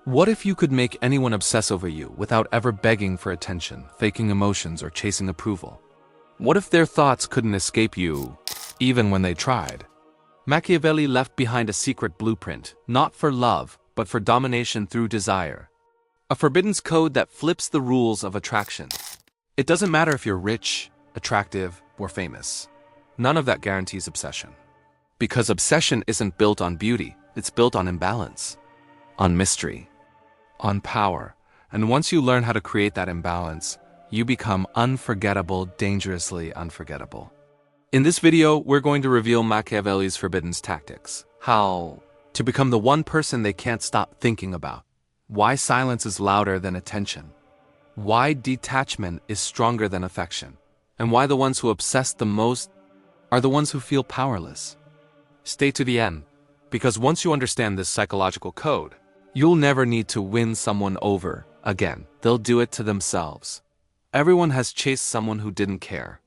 What if you could make anyone obsess over you without ever begging for attention, faking emotions, or chasing approval? What if their thoughts couldn't escape you, even when they tried? Machiavelli left behind a secret blueprint, not for love, but for domination through desire. A forbidden code that flips the rules of attraction. It doesn't matter if you're rich, attractive, or famous. None of that guarantees obsession. Because obsession isn't built on beauty, it's built on imbalance, on mystery, on power. And once you learn how to create that imbalance, you become unforgettable, dangerously unforgettable. In this video, we're going to reveal Machiavelli's forbidden tactics. How to become the one person they can't stop thinking about. Why silence is louder than attention. Why detachment is stronger than affection. And why the ones who obsess the most are the ones who feel powerless. Stay to the end, because once you understand this psychological code, you'll never need to win someone over again. They'll do it to themselves. Everyone has chased someone who didn't care.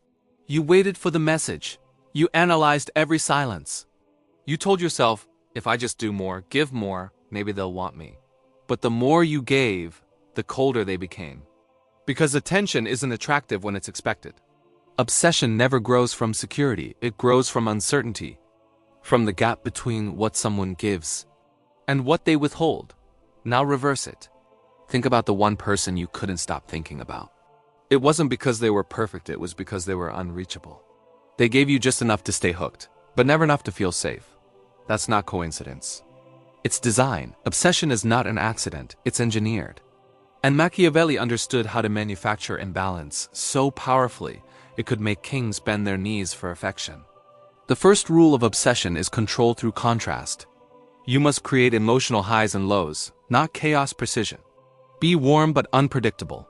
You waited for the message. You analyzed every silence. You told yourself, if I just do more, give more, maybe they'll want me. But the more you gave, the colder they became. Because attention isn't attractive when it's expected. Obsession never grows from security, it grows from uncertainty. From the gap between what someone gives and what they withhold. Now reverse it. Think about the one person you couldn't stop thinking about. It wasn't because they were perfect, it was because they were unreachable. They gave you just enough to stay hooked, but never enough to feel safe. That's not coincidence. It's design. Obsession is not an accident, it's engineered. And Machiavelli understood how to manufacture imbalance so powerfully it could make kings bend their knees for affection. The first rule of obsession is control through contrast. You must create emotional highs and lows, not chaos precision. Be warm but unpredictable.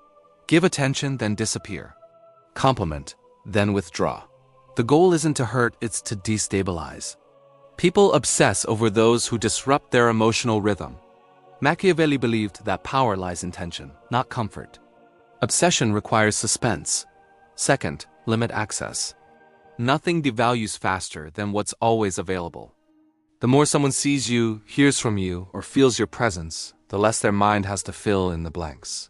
Give attention, then disappear. Compliment, then withdraw. The goal isn't to hurt, it's to destabilize. People obsess over those who disrupt their emotional rhythm. Machiavelli believed that power lies in tension, not comfort. Obsession requires suspense. Second, limit access. Nothing devalues faster than what's always available. The more someone sees you, hears from you, or feels your presence, the less their mind has to fill in the blanks.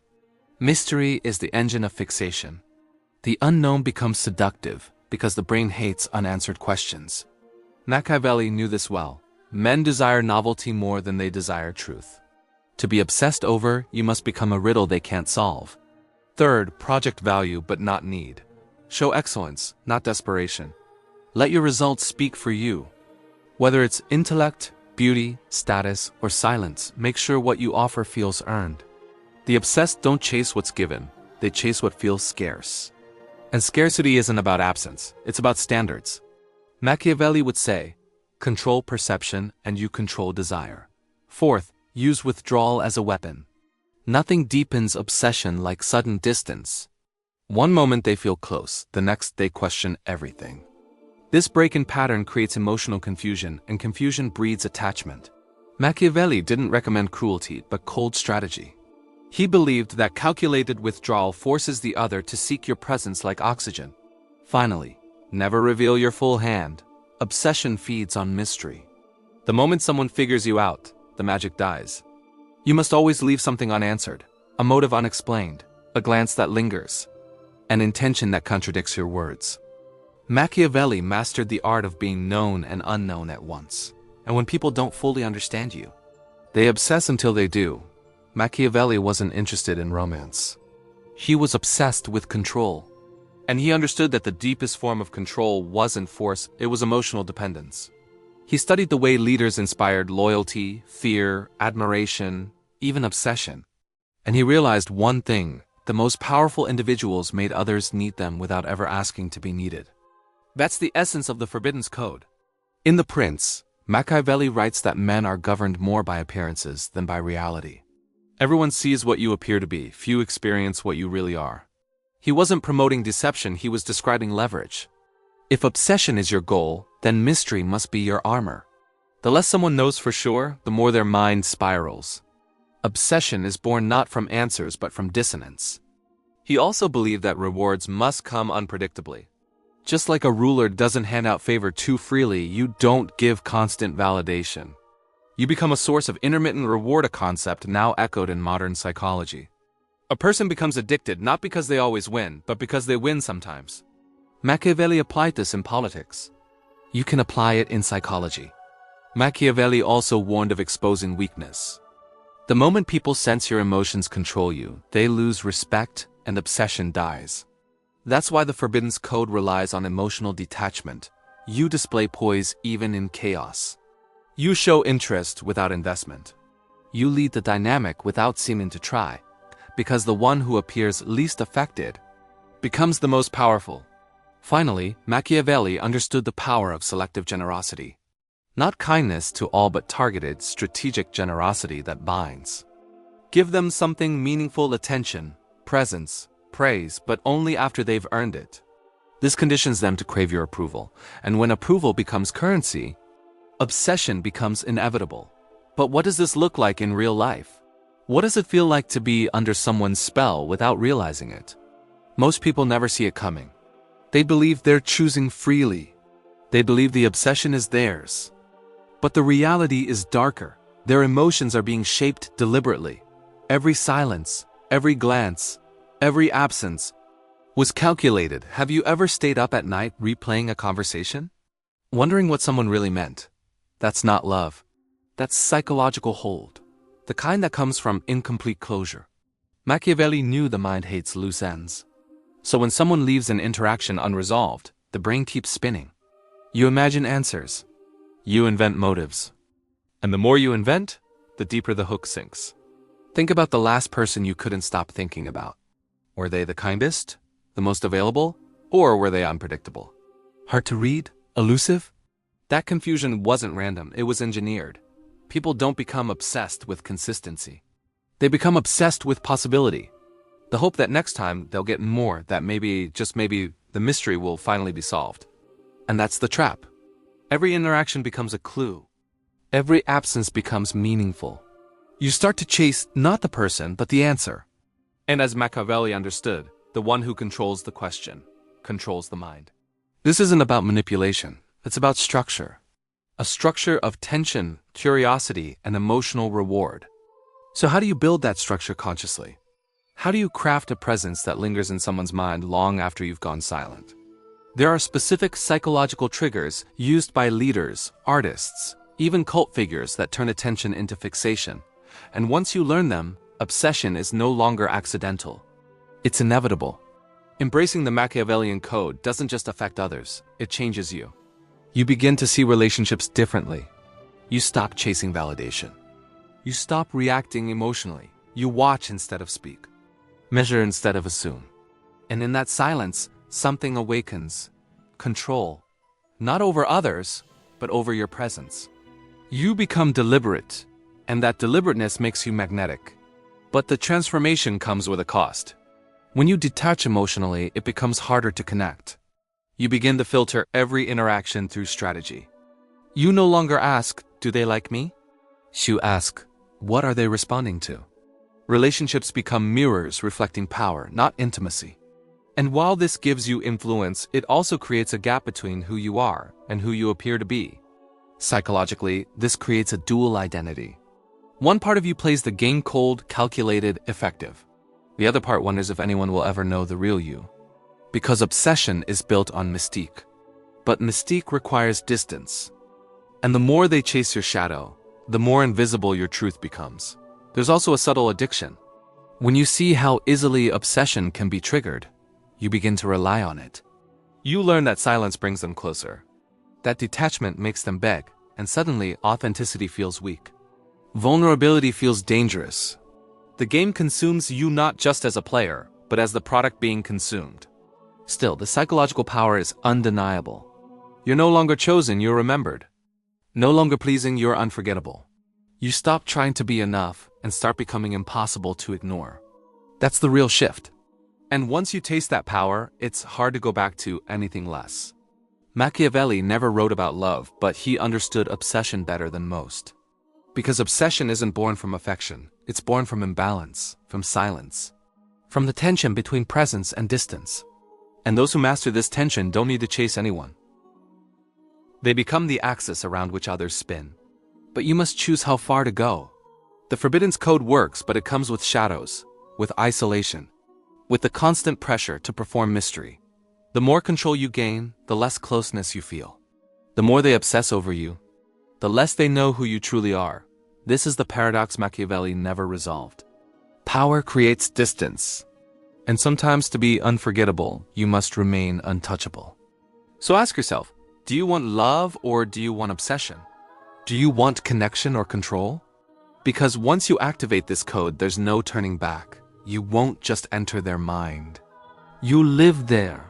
Mystery is the engine of fixation. The unknown becomes seductive because the brain hates unanswered questions. Machiavelli knew this well. Men desire novelty more than they desire truth. To be obsessed over, you must become a riddle they can't solve. Third, project value but not need. Show excellence, not desperation. Let your results speak for you. Whether it's intellect, beauty, status, or silence, make sure what you offer feels earned. The obsessed don't chase what's given, they chase what feels scarce. And scarcity isn't about absence, it's about standards. Machiavelli would say, control perception and you control desire. Fourth, use withdrawal as a weapon. Nothing deepens obsession like sudden distance. One moment they feel close, the next they question everything. This break in pattern creates emotional confusion, and confusion breeds attachment. Machiavelli didn't recommend cruelty, but cold strategy. He believed that calculated withdrawal forces the other to seek your presence like oxygen. Finally, never reveal your full hand. Obsession feeds on mystery. The moment someone figures you out, the magic dies. You must always leave something unanswered, a motive unexplained, a glance that lingers, an intention that contradicts your words. Machiavelli mastered the art of being known and unknown at once. And when people don't fully understand you, they obsess until they do. Machiavelli wasn't interested in romance. He was obsessed with control. And he understood that the deepest form of control wasn't force, it was emotional dependence. He studied the way leaders inspired loyalty, fear, admiration, even obsession. And he realized one thing: the most powerful individuals made others need them without ever asking to be needed. That's the essence of the Forbidden Code. In The Prince, Machiavelli writes that men are governed more by appearances than by reality. Everyone sees what you appear to be, few experience what you really are. He wasn't promoting deception, he was describing leverage. If obsession is your goal, then mystery must be your armor. The less someone knows for sure, the more their mind spirals. Obsession is born not from answers but from dissonance. He also believed that rewards must come unpredictably. Just like a ruler doesn't hand out favor too freely, you don't give constant validation. You become a source of intermittent reward, a concept now echoed in modern psychology. A person becomes addicted not because they always win, but because they win sometimes. Machiavelli applied this in politics. You can apply it in psychology. Machiavelli also warned of exposing weakness. The moment people sense your emotions control you, they lose respect and obsession dies. That's why the Forbidden Code relies on emotional detachment. You display poise even in chaos. You show interest without investment. You lead the dynamic without seeming to try, because the one who appears least affected becomes the most powerful. Finally, Machiavelli understood the power of selective generosity. Not kindness to all, but targeted, strategic generosity that binds. Give them something meaningful: attention, presence, praise, but only after they've earned it. This conditions them to crave your approval, and when approval becomes currency, obsession becomes inevitable. But what does this look like in real life? What does it feel like to be under someone's spell without realizing it? Most people never see it coming. They believe they're choosing freely. They believe the obsession is theirs. But the reality is darker. Their emotions are being shaped deliberately. Every silence, every glance, every absence was calculated. Have you ever stayed up at night replaying a conversation, wondering what someone really meant? That's not love. That's psychological hold, the kind that comes from incomplete closure. Machiavelli knew the mind hates loose ends. So when someone leaves an interaction unresolved, the brain keeps spinning. You imagine answers. You invent motives. And the more you invent, the deeper the hook sinks. Think about the last person you couldn't stop thinking about. Were they the kindest, the most available, or were they unpredictable? Hard to read? Elusive? That confusion wasn't random, it was engineered. People don't become obsessed with consistency. They become obsessed with possibility. The hope that next time they'll get more, that maybe, just maybe, the mystery will finally be solved. And that's the trap. Every interaction becomes a clue. Every absence becomes meaningful. You start to chase not the person, but the answer. And as Machiavelli understood, the one who controls the question controls the mind. This isn't about manipulation, it's about structure. A structure of tension, curiosity, and emotional reward. So how do you build that structure consciously? How do you craft a presence that lingers in someone's mind long after you've gone silent? There are specific psychological triggers used by leaders, artists, even cult figures that turn attention into fixation. And once you learn them, obsession is no longer accidental. It's inevitable. Embracing the Machiavellian code doesn't just affect others, it changes you. You begin to see relationships differently. You stop chasing validation. You stop reacting emotionally. You watch instead of speak. Measure instead of assume. And in that silence, something awakens. Control. Not over others, but over your presence. You become deliberate, and that deliberateness makes you magnetic. But the transformation comes with a cost. When you detach emotionally, it becomes harder to connect. You begin to filter every interaction through strategy. You no longer ask, do they like me? You ask, what are they responding to? Relationships become mirrors reflecting power, not intimacy. And while this gives you influence, it also creates a gap between who you are and who you appear to be. Psychologically, this creates a dual identity. One part of you plays the game cold, calculated, effective. The other part wonders if anyone will ever know the real you. Because obsession is built on mystique. But mystique requires distance. And the more they chase your shadow, the more invisible your truth becomes. There's also a subtle addiction. When you see how easily obsession can be triggered, you begin to rely on it. You learn that silence brings them closer. That detachment makes them beg, and suddenly authenticity feels weak. Vulnerability feels dangerous. The game consumes you not just as a player, but as the product being consumed. Still, the psychological power is undeniable. You're no longer chosen, you're remembered. No longer pleasing, you're unforgettable. You stop trying to be enough and start becoming impossible to ignore. That's the real shift. And once you taste that power, it's hard to go back to anything less. Machiavelli never wrote about love, but he understood obsession better than most. Because obsession isn't born from affection, it's born from imbalance, from silence, from the tension between presence and distance. And those who master this tension don't need to chase anyone. They become the axis around which others spin. But you must choose how far to go. The Forbidden Code works, but it comes with shadows, with isolation, with the constant pressure to perform mystery. The more control you gain, the less closeness you feel. The more they obsess over you, the less they know who you truly are. This is the paradox Machiavelli never resolved. Power creates distance, and sometimes to be unforgettable, you must remain untouchable. So ask yourself, do you want love or do you want obsession? Do you want connection or control? Because once you activate this code, there's no turning back. You won't just enter their mind. You live there.